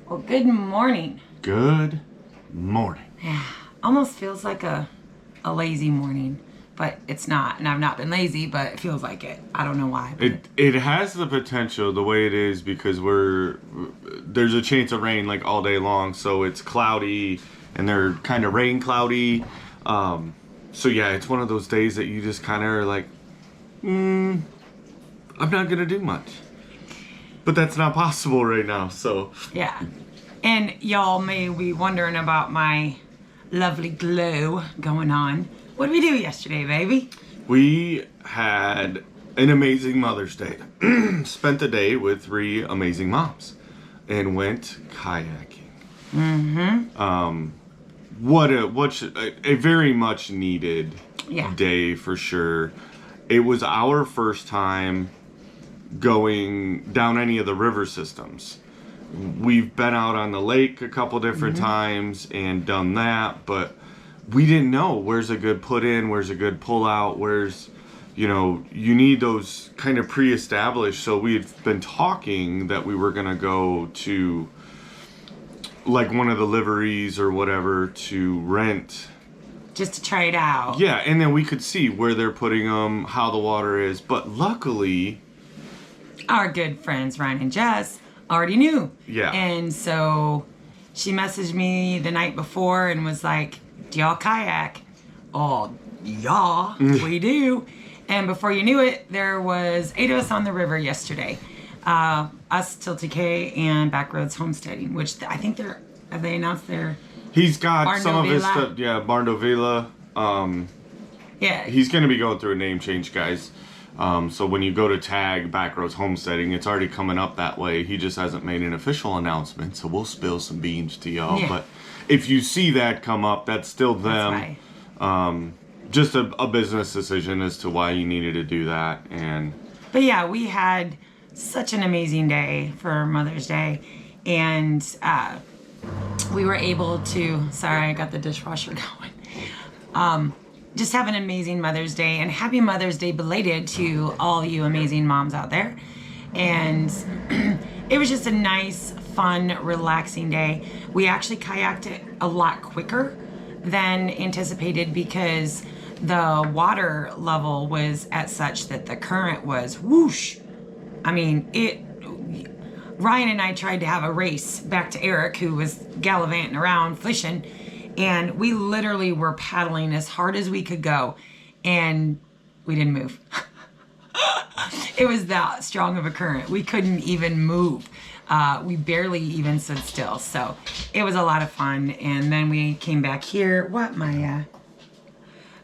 Well, good morning. Good morning. Yeah, almost feels like a lazy morning, but it's not. And I've not been lazy, but it feels like it. I don't know why. It has the potential the way it is because there's a chance of rain like all day long, so it's cloudy and they're kind of rain cloudy. So yeah, it's one of those days that you just kind of are like, I'm not gonna do much. But that's not possible right now, so. Yeah. And y'all may be wondering about my lovely glow going on. What did we do yesterday, baby? We had an amazing Mother's Day. Spent the day with 3 amazing moms and went kayaking. What a very much needed day for sure. It was our first time going down any of the river systems. We've been out on the lake a couple different times and done that, but we didn't know where's a good put in, where's a good pull out, where's, you need those kind of pre-established. So we had been talking that we were gonna go to like one of the liveries or whatever to rent. Just to try it out. Yeah, and then we could see where they're putting them, how the water is. But luckily, our good friends Ryan and Jess already knew. Yeah. And so she messaged me the night before and was like, do y'all kayak? Oh, yeah, we do. And before you knew it, there was 8 of us on the river yesterday. Us, Tilty K, and Backroads Homesteading, which I think have they announced their... He's got Barndo some of his Villa. stuff. Yeah, Barndo Villa. Yeah. He's going to be going through a name change, guys. So when you go to tag Backroads Homesteading, it's already coming up that way. He just hasn't made an official announcement, so we'll spill some beans to y'all. Yeah. But if you see that come up, that's still them. That's right. Just a business decision as to why you needed to do that. But yeah, we had such an amazing day for Mother's Day. And we were able to... Sorry, I got the dishwasher going. Just have an amazing Mother's Day, and happy Mother's Day belated to all you amazing moms out there. And it was just a nice, fun, relaxing day. We actually kayaked it a lot quicker than anticipated because the water level was at such that the current was whoosh. I mean, Ryan and I tried to have a race back to Eric, who was gallivanting around fishing, and we literally were paddling as hard as we could go, and we didn't move. It was that strong of a current. We couldn't even move. We barely even stood still. So it was a lot of fun. And then we came back here.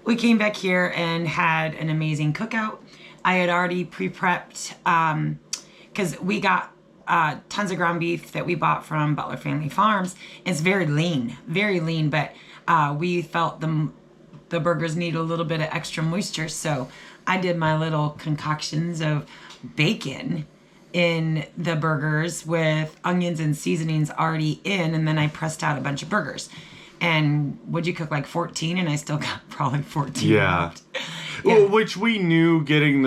We came back here and had an amazing cookout. I had already pre-prepped because we got tons of ground beef that we bought from Butler Family Farms. It's very lean, but we felt the burgers need a little bit of extra moisture. So I did my little concoctions of bacon in the burgers with onions and seasonings already in, and then I pressed out a bunch of burgers. And would you cook like 14? And I still got probably 14 left. Yeah. Well, which we knew getting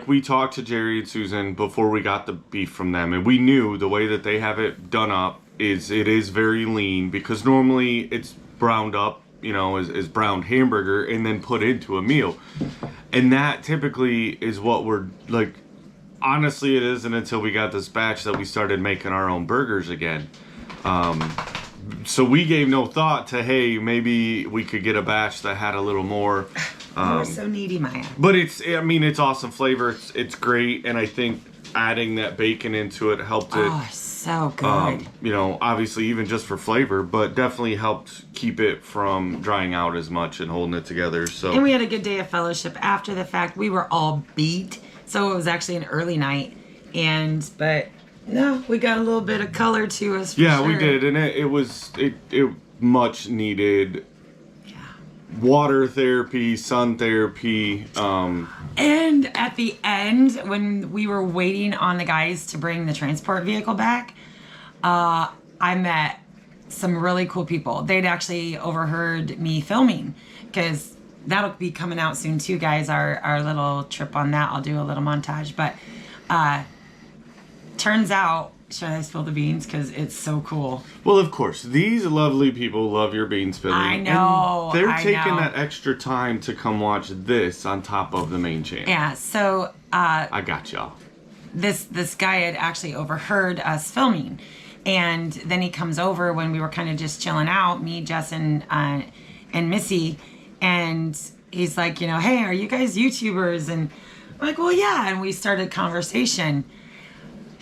we talked to Jerry and Susan before we got the beef from them, and we knew the way that they have it done up it is very lean, because normally it's browned up, as browned hamburger and then put into a meal. And that typically is what we're like. Honestly, it isn't until we got this batch that we started making our own burgers again. So we gave no thought to, hey, maybe we could get a batch that had a little more. We're so needy, Maya. But it's awesome flavor. It's great. And I think adding that bacon into it helped it. Oh, so good. Obviously even just for flavor, but definitely helped keep it from drying out as much and holding it together. So. And we had a good day of fellowship after the fact. We were all beat. So it was actually an early night. But no, we got a little bit of color to us. Yeah, sure. we did. And it was much needed. Water therapy, sun therapy. And at the end, when we were waiting on the guys to bring the transport vehicle back, I met some really cool people. They'd actually overheard me filming, because that'll be coming out soon too, guys. Our little trip on that. I'll do a little montage. But turns out should I spill the beans? Because it's so cool. Well, of course, these lovely people love your bean spilling. I know. And they're taking that extra time to come watch this on top of the main channel. Yeah, so... I got y'all. This guy had actually overheard us filming. And then he comes over when we were kind of just chilling out, me, Jess, and Missy. And he's like, hey, are you guys YouTubers? And I'm like, well, yeah. And we started conversation.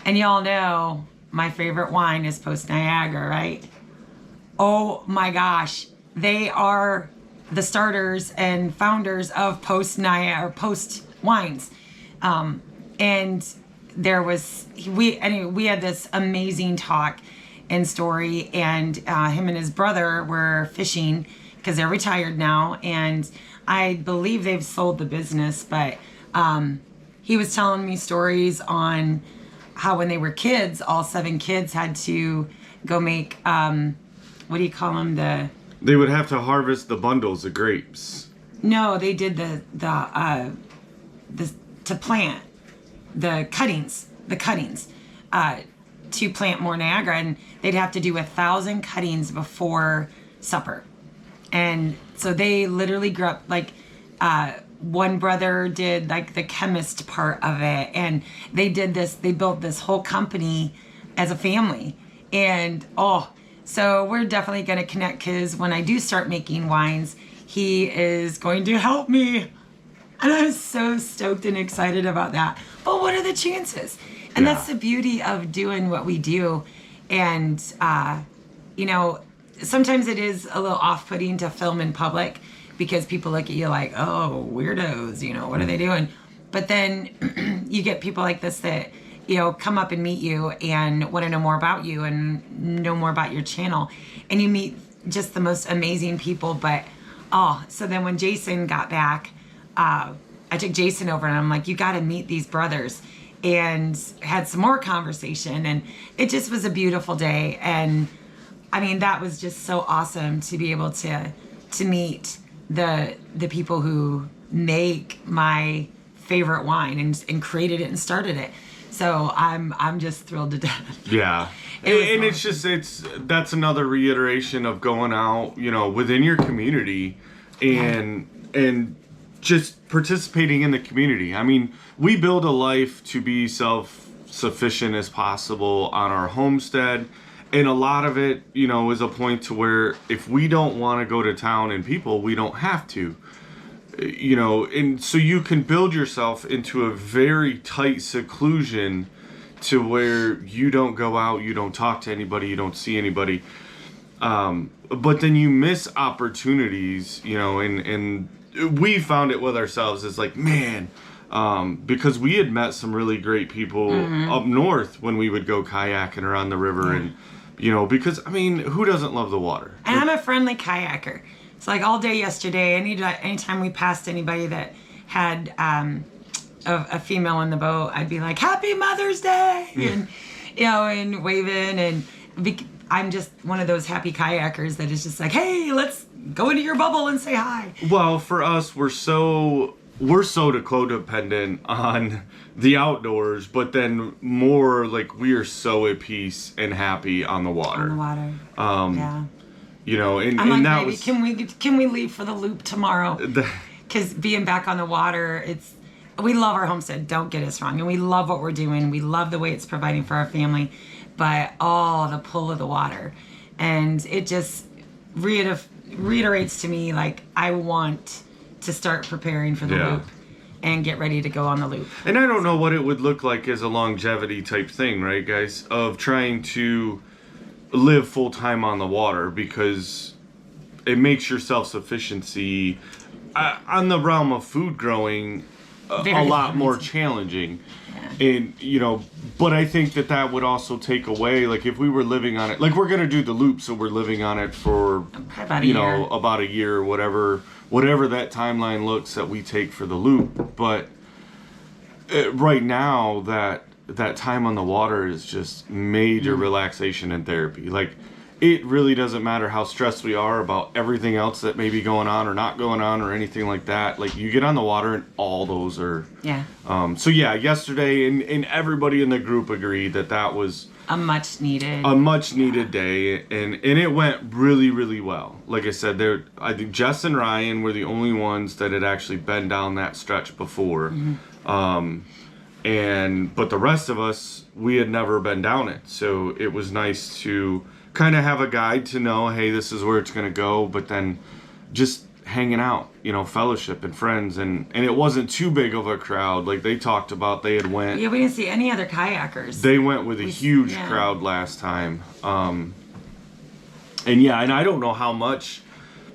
And y'all know my favorite wine is Post Niagara, right? Oh my gosh. They are the starters and founders of Post Niagara, Post Wines. And we had this amazing talk and story, and him and his brother were fishing because they're retired now, and I believe they've sold the business, but he was telling me stories on how when they were kids, all 7 kids had to go make, what do you call them? They would have to harvest the bundles of grapes. No, they did to plant the cuttings to plant more Niagara, and they'd have to do 1,000 cuttings before supper. And so they literally grew up like one brother did like the chemist part of it, and they built this whole company as a family. And so we're definitely going to connect, because when I do start making wines, he is going to help me. And I'm so stoked and excited about that. But what are the chances? And that's the beauty of doing what we do. And, sometimes it is a little off-putting to film in public because people look at you like, oh, weirdos, what are they doing? But then you get people like this that, come up and meet you and want to know more about you and know more about your channel. And you meet just the most amazing people. But, so then when Jason got back, I took Jason over and I'm like, you got to meet these brothers, and had some more conversation, and it just was a beautiful day. And I mean, that was just so awesome to be able to meet the people who make my favorite wine and created it and started it. So I'm just thrilled to death. Yeah. And awesome. That's another reiteration of going out, within your community and just participating in the community. I mean, we build a life to be self-sufficient as possible on our homestead. And a lot of it, is a point to where if we don't want to go to town and people, we don't have to. And so you can build yourself into a very tight seclusion to where you don't go out, you don't talk to anybody, you don't see anybody. But then you miss opportunities, and we found it with ourselves. It's like, man, because we had met some really great people up north when we would go kayaking around the river, and because I mean, who doesn't love the water? And I'm a friendly kayaker. It's like all day yesterday. Anytime we passed anybody that had a female in the boat, I'd be like, "Happy Mother's Day," and and waving. And I'm just one of those happy kayakers that is just like, "Hey, let's go into your bubble and say hi." Well, for us, we're so codependent on the outdoors, but then more like we are so at peace and happy on the water. On the water. And I'm like, that baby, was... can we leave for the loop tomorrow? Because being back on the water, we love our homestead. Don't get us wrong, and we love what we're doing. We love the way it's providing for our family, but the pull of the water, and it just reiterates to me like I want to start preparing for the loop and get ready to go on the loop. And I don't know what it would look like as a longevity type thing, right, guys? Of trying to live full time on the water, because it makes your self-sufficiency on the realm of food growing a lot more challenging. And but I think that would also take away, like if we were living on it, like we're gonna do the loop, so we're living on it for about a year, whatever that timeline looks that we take for the loop. But right now that time on the water is just major relaxation and therapy. Like it really doesn't matter how stressed we are about everything else that may be going on or not going on or anything like that. Like you get on the water and all those are... Yeah. So yeah, yesterday and everybody in the group agreed that was A much needed day, and it went really, really well. Like I said, I think Jess and Ryan were the only ones that had actually been down that stretch before. But the rest of us, we had never been down it, so it was nice to kind of have a guide to know, hey, this is where it's going to go, but then just hanging out, fellowship and friends, and it wasn't too big of a crowd. Like they talked about, they had went. Yeah, we didn't see any other kayakers. They went with a huge crowd last time. And I don't know how much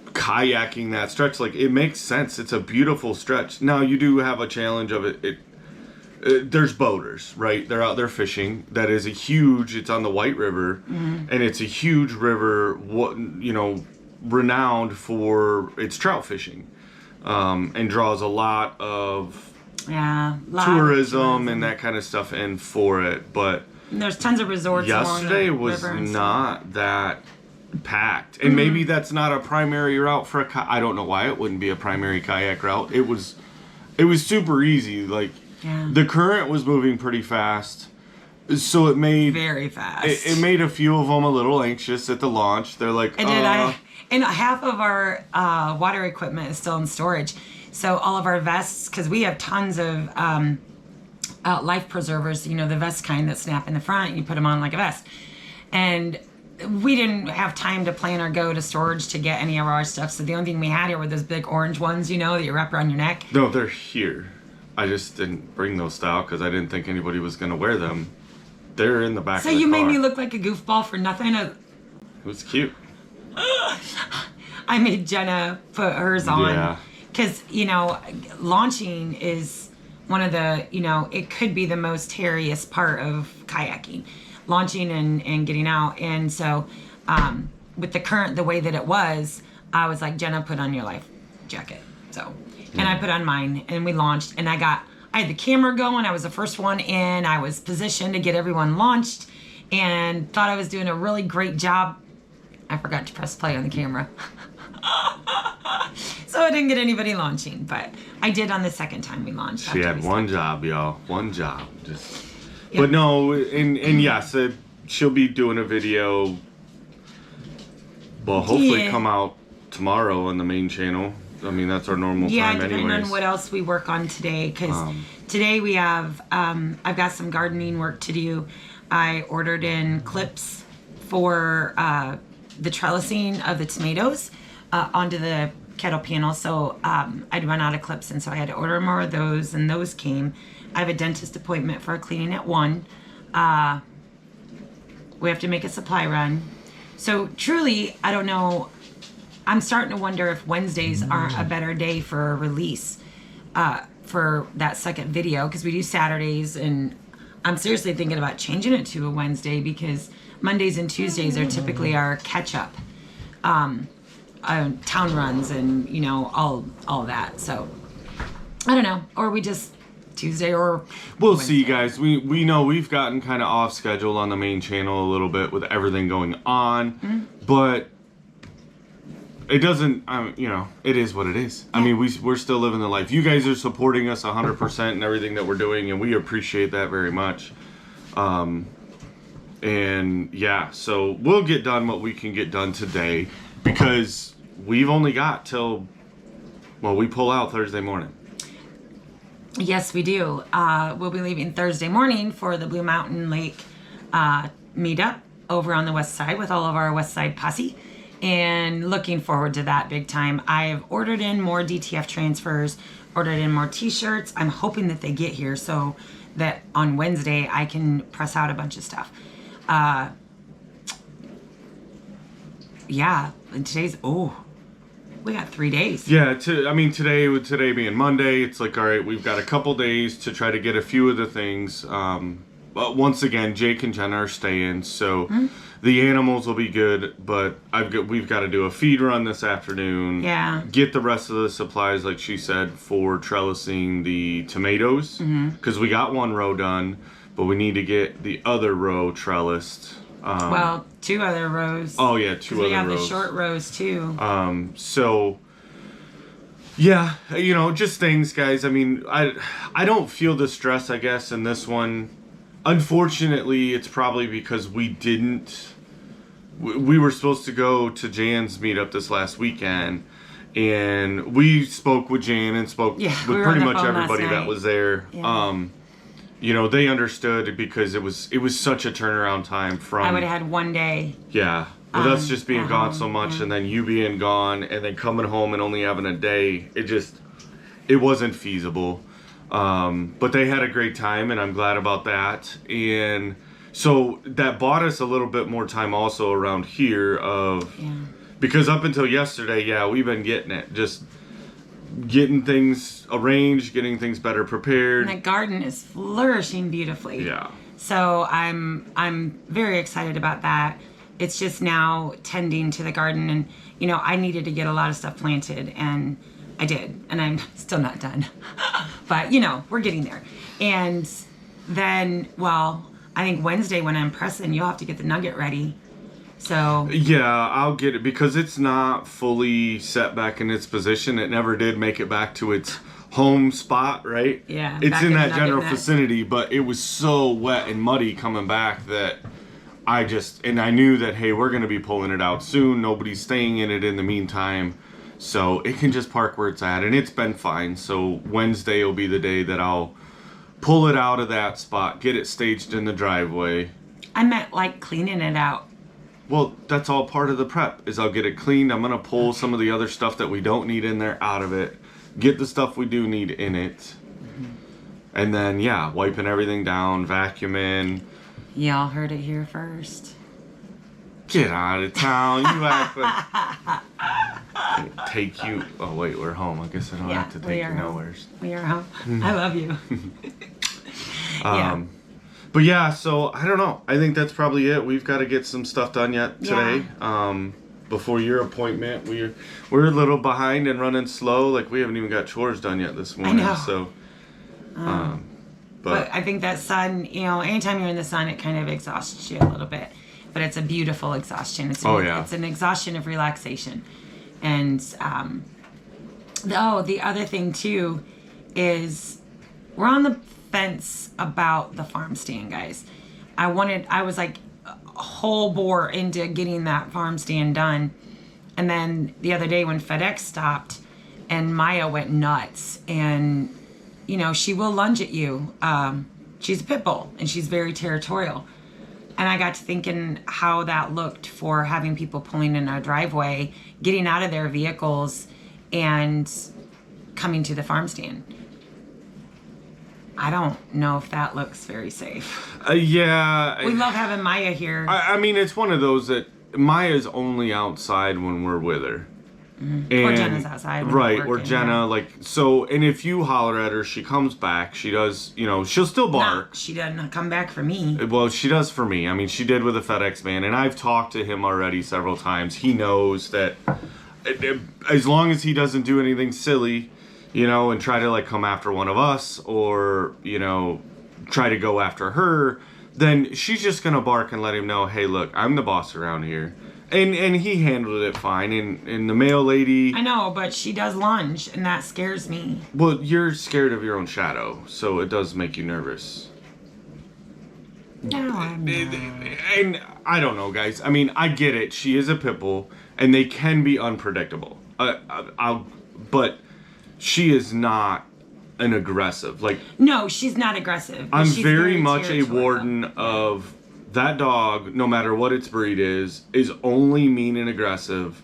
kayaking that stretch, like it makes sense. It's a beautiful stretch. Now you do have a challenge of it. There's boaters, right? They're out there fishing. That is it's on the White River, and it's a huge river, renowned for its trout fishing, and draws a lot of tourism and that kind of stuff in for it. But there's tons of resorts. Yesterday was not that packed, and maybe that's not a primary route for I don't know why it wouldn't be a primary kayak route. It was super easy. Like the current was moving pretty fast. So it made very fast. It made a few of them a little anxious at the launch. They're like, and half of our water equipment is still in storage. So all of our vests, because we have tons of life preservers, the vest kind that snap in the front, and you put them on like a vest. And we didn't have time to plan or go to storage to get any of our stuff. So the only thing we had here were those big orange ones, that you wrap around your neck. No, they're here. I just didn't bring those style because I didn't think anybody was going to wear them. They're in the back of the car. So you made me look like a goofball for nothing? It was cute. I made Jenna put hers on. Because, launching is one of the, it could be the most hairiest part of kayaking. Launching and getting out. And so with the current, the way that it was, I was like, Jenna, put on your life jacket. So, and I put on mine, and we launched, and I had the camera going. I was the first one in. I was positioned to get everyone launched and thought I was doing a really great job. I forgot to press play on the camera. So I didn't get anybody launching, but I did on the second time we launched. She had one job, y'all. One job. But no, and yes, she'll be doing a video. Well, hopefully come out tomorrow on the main channel. I mean, that's our normal time anyways. Yeah, depending on what else we work on today. Because today we have, I've got some gardening work to do. I ordered in clips for the trellising of the tomatoes onto the kettle panel. So I'd run out of clips, and so I had to order more of those, and those came. I have a dentist appointment for cleaning at 1. We have to make a supply run. So truly, I don't know. I'm starting to wonder if Wednesdays aren't a better day for a release for that second video, because we do Saturdays, and I'm seriously thinking about changing it to a Wednesday, because Mondays and Tuesdays are typically our catch-up town runs and, all that. So, I don't know. Or we just Tuesday or We'll Wednesday. See, guys. We know we've gotten kind of off schedule on the main channel a little bit with everything going on, but it doesn't, it is what it is. Yeah. I mean, we're still living the life. You guys are supporting us 100% in everything that we're doing, and we appreciate that very much. So we'll get done what we can get done today, because we've only got till, we pull out Thursday morning. Yes, we do. We'll be leaving Thursday morning for the Blue Mountain Lake meetup over on the west side with all of our west side posse. And looking forward to that big time. I've ordered in more DTF transfers, ordered in more t-shirts. I'm hoping that they get here so that on Wednesday I can press out a bunch of stuff. And today's, we got 3 days. Yeah, today being Monday, it's like, all right, we've got a couple days to try to get a few of the things. But once again, Jake and Jenna are staying, so the animals will be good. But we've got to do a feed run this afternoon. Yeah. Get the rest of the supplies, like she said, for trellising the tomatoes, because we got one row done, but we need to get the other row trellised. 2 other rows. Oh yeah, 2 other rows. We have the short rows too. Just things, guys. I mean, I don't feel the stress, I guess, in this one. Unfortunately, it's probably because we were supposed to go to Jan's meetup this last weekend, and we spoke with Jan and spoke with pretty much everybody that was there. Yeah. They understood because it was such a turnaround time from. I would have had one day. Yeah, with us just being gone so much, and then you being gone, and then coming home and only having a day, it wasn't feasible. But they had a great time, and I'm glad about that. And so that bought us a little bit more time also around here because up until yesterday, we've been getting it, just getting things arranged, getting things better prepared. And the garden is flourishing beautifully. Yeah. So I'm very excited about that. It's just now tending to the garden, and I needed to get a lot of stuff planted, and I did, and I'm still not done. But we're getting there. And then, I think Wednesday when I'm pressing, you'll have to get the nugget ready. So yeah, I'll get it because it's not fully set back in its position. It never did make it back to its home spot, right? Yeah. It's in that general vicinity, but it was so wet and muddy coming back that I knew that, hey, we're going to be pulling it out soon. Nobody's staying in it in the meantime. So it can just park where it's at, and it's been fine. So Wednesday will be the day that I'll pull it out of that spot, get it staged in the driveway. I meant like cleaning it out. Well, that's all part of the prep, is I'll get it cleaned. I'm going to pull some of the other stuff that we don't need in there out of it, get the stuff we do need in it, and then, wiping everything down, vacuuming. Y'all heard it here first. Get out of town. You act like... Take you... Oh, wait, we're home. I guess I don't have to take you nowhere. We are home. I love you. But so I don't know. I think that's probably it. We've got to get some stuff done yet today. Before your appointment, we're a little behind and running slow. Like, we haven't even got chores done yet this morning. I know. So, but I think that sun, anytime you're in the sun, it kind of exhausts you a little bit. But it's a beautiful exhaustion. It's an exhaustion of relaxation. And the other thing too is we're on the fence about the farm stand, guys. I was like a whole bore into getting that farm stand done, and then the other day when FedEx stopped and Maya went nuts, and she will lunge at you. She's a pit bull and she's very territorial, and I got to thinking how that looked for having people pulling in our driveway, getting out of their vehicles and coming to the farm stand. I don't know if that looks very safe. We love having Maya here. I mean, it's one of those that Maya's only outside when we're with her. Mm-hmm. Or Jenna's outside. Right, or Jenna, and if you holler at her, she comes back. She does, she'll still bark. No, she doesn't come back for me. Well, she does for me. I mean, she did with the FedEx man, and I've talked to him already several times. He knows that as long as he doesn't do anything silly, and try to come after one of us or, try to go after her, then she's just going to bark and let him know, hey, look, I'm the boss around here. And he handled it fine. And the mail lady... I know, but she does lunge, and that scares me. Well, you're scared of your own shadow, so it does make you nervous. No, I'm not. And I don't know, guys. I mean, I get it. She is a pit bull, and they can be unpredictable. But she is not an aggressive. No, she's not aggressive. I'm very much a warden of that dog, no matter what its breed is only mean and aggressive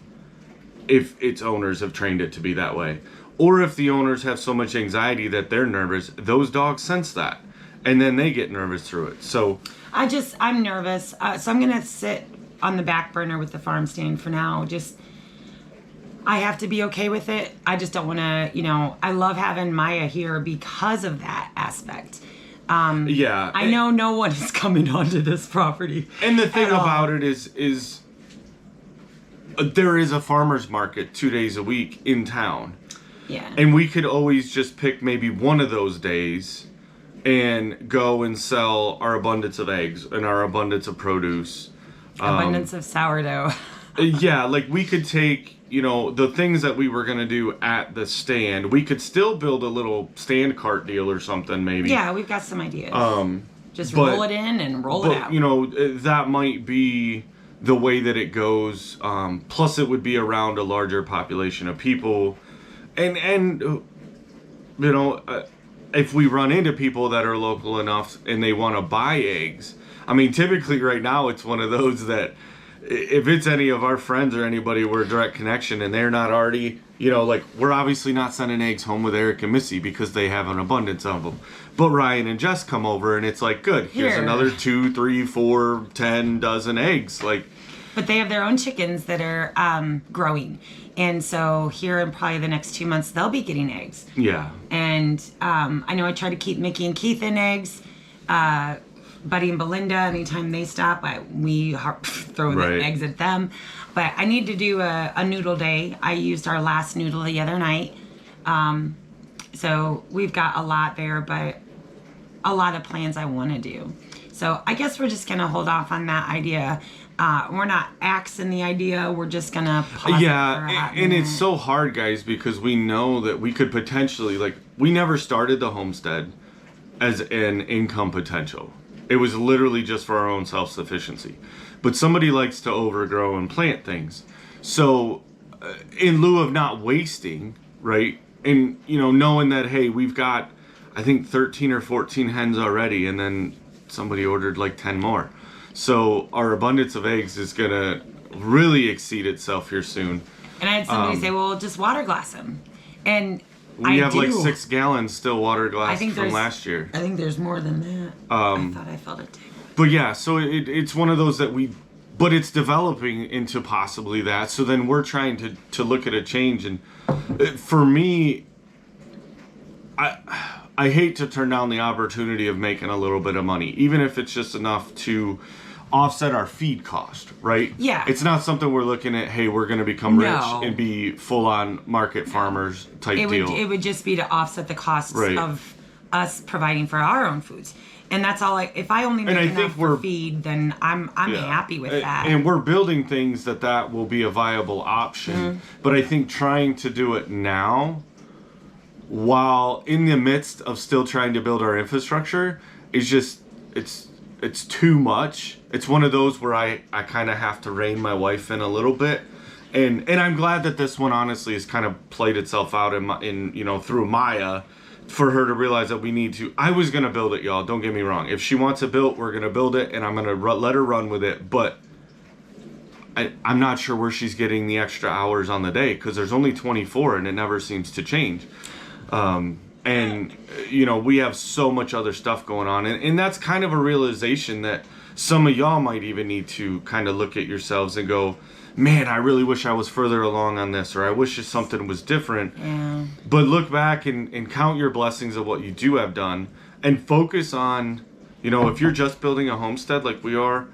if its owners have trained it to be that way. Or if the owners have so much anxiety that they're nervous, those dogs sense that. And then they get nervous through it. So I'm nervous. So I'm going to sit on the back burner with the farm stand for now. I have to be okay with it. I just don't want to, I love having Maya here because of that aspect. I know no one is coming onto this property. And the thing about it is there is a farmer's market 2 days a week in town. Yeah. And we could always just pick maybe one of those days and go and sell our abundance of eggs and our abundance of produce. Abundance of sourdough. We could take, the things that we were going to do at the stand. We could still build a little stand cart deal or something maybe. Yeah, we've got some ideas. Just roll it in and roll it out. You know, that might be the way that it goes. Plus, it would be around a larger population of people. And you know, if we run into people that are local enough and they want to buy eggs, I mean, typically right now it's one of those that if it's any of our friends or anybody, we're a direct connection and they're not already, you know, like we're obviously not sending eggs home with Eric and Missy because they have an abundance of them. But Ryan and Jess come over and it's like, good, here's another 2, 3, 4, 10 dozen eggs. Like, but they have their own chickens that are growing. And so here in probably the next 2 months, they'll be getting eggs. Yeah. And I know I try to keep Mickey and Keith in eggs. Buddy and Belinda, anytime they stop, we throw the eggs at them. But I need to do a noodle day. I used our last noodle the other night. So we've got a lot there, but a lot of plans I want to do. So I guess we're just going to hold off on that idea. We're not axing the idea. We're just going to pause it for a hot and minute. it's so hard, guys, because we know that we could potentially, like, we never started the homestead as an income potential. It was literally just for our own self-sufficiency. But somebody likes to overgrow and plant things. So in lieu of not wasting, right, and, you know, knowing that, hey, we've got, I think, 13 or 14 hens already, and then somebody ordered like 10 more. So our abundance of eggs is going to really exceed itself here soon. And I had somebody say, well, just water glass them. And we have like 6 gallons still water glassed from last year. I think there's more than that. I thought I felt it too. But yeah, so it's one of those that but it's developing into possibly that. So then we're trying to look at a change. And for me, I hate to turn down the opportunity of making a little bit of money, even if it's just enough to offset our feed cost, right? Yeah. It's not something we're looking at, hey, we're going to become rich and be full-on market farmers type deal. It would just be to offset the costs of us providing for our own foods. And that's all. If I only make enough for feed, then I'm happy with that. And we're building things that will be a viable option. Mm-hmm. But I think trying to do it now, while in the midst of still trying to build our infrastructure, is just it's too much. It's one of those where I kind of have to rein my wife in a little bit. And I'm glad that this one honestly has kind of played itself out in you know, through Maya, for her to realize that we need to. I was going to build it, y'all. Don't get me wrong. If she wants it built, we're going to build it, and I'm going to let her run with it. But I'm not sure where she's getting the extra hours on the day, because there's only 24, and it never seems to change. And, you know, we have so much other stuff going on. And that's kind of a realization that some of y'all might even need to kind of look at yourselves and go, man, I really wish I was further along on this, or I wish something was different. Yeah. But look back and count your blessings of what you do have done, and focus on, you know, if you're just building a homestead like we are,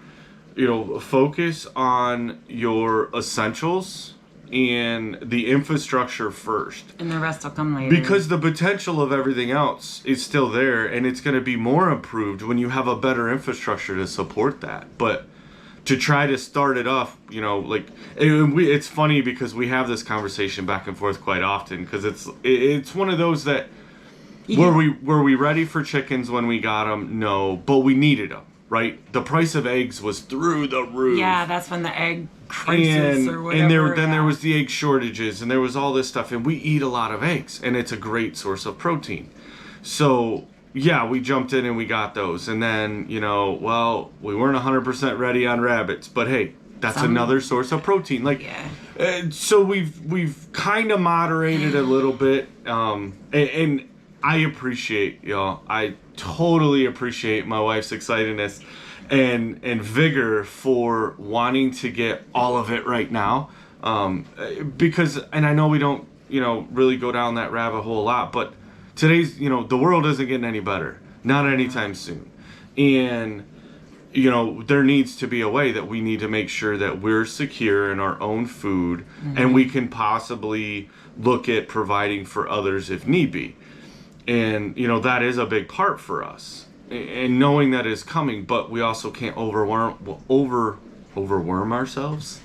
you know, focus on your essentials and the infrastructure first. And the rest will come later. Because the potential of everything else is still there, and it's going to be more improved when you have a better infrastructure to support that. But to try to start it off, you know, like, it's funny because we have this conversation back and forth quite often, because it's one of those that, were we ready for chickens when we got them? No, but we needed them, right? The price of eggs was through the roof. Yeah, that's when the egg crisis or whatever. And there was the egg shortages, and there was all this stuff, and we eat a lot of eggs, and it's a great source of protein. So yeah, we jumped in and we got those. And then, you know, well, we weren't 100% ready on rabbits, but hey, that's another source of protein. Like, so we've kind of moderated a little bit. And I appreciate, y'all. I totally appreciate my wife's excitedness and vigor for wanting to get all of it right now. Because, and I know we don't, you know, really go down that rabbit hole a lot, but today's, you know, the world isn't getting any better. Not anytime soon. And, you know, there needs to be a way that we need to make sure that we're secure in our own food, and we can possibly look at providing for others if need be. And, you know, that is a big part for us. And knowing that is coming, but we also can't overwhelm ourselves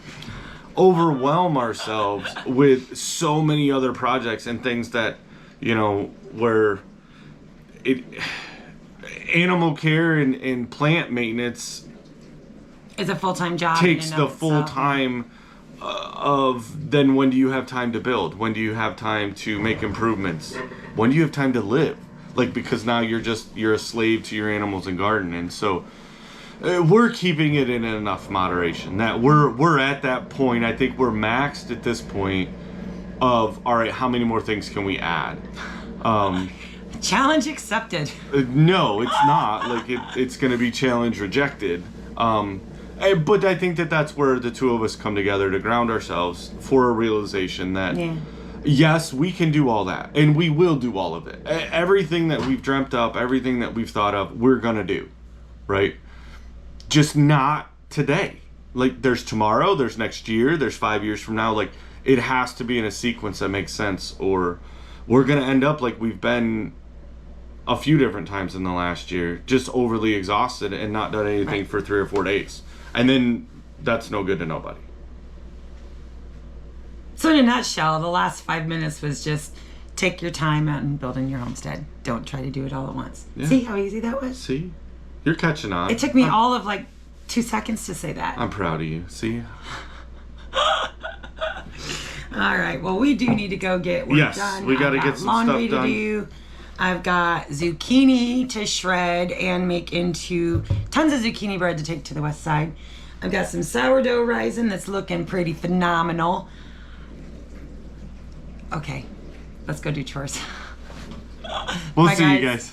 with so many other projects and things that, you know, where it, animal care and plant maintenance is a full-time job. Takes the full time of then when do you have time to build? When do you have time to make improvements? When do you have time to live? Like, because now you're a slave to your animals and garden. And so we're keeping it in enough moderation that we're at that point. I think we're maxed at this point of, all right, how many more things can we add? Challenge accepted. No, it's not. Like, it's going to be challenge rejected. But I think that's where the two of us come together to ground ourselves for a realization that, yes, we can do all that. And we will do all of it. Everything that we've dreamt up, everything that we've thought of, we're going to do. Right? Just not today. Like, there's tomorrow, there's next year, there's 5 years from now. Like, it has to be in a sequence that makes sense, or we're going to end up like we've been a few different times in the last year, just overly exhausted and not done anything for 3 or 4 days. And then that's no good to nobody. So in a nutshell, the last 5 minutes was just take your time out and building your homestead. Don't try to do it all at once. Yeah. See how easy that was? See? You're catching on. It took me all of like 2 seconds to say that. I'm proud of you. See? All right. Well, we do need to go get work done. We got to get some laundry stuff done. To do. I've got zucchini to shred and make into tons of zucchini bread to take to the west side. I've got some sourdough rising that's looking pretty phenomenal. Okay, let's go do chores. We'll see you guys.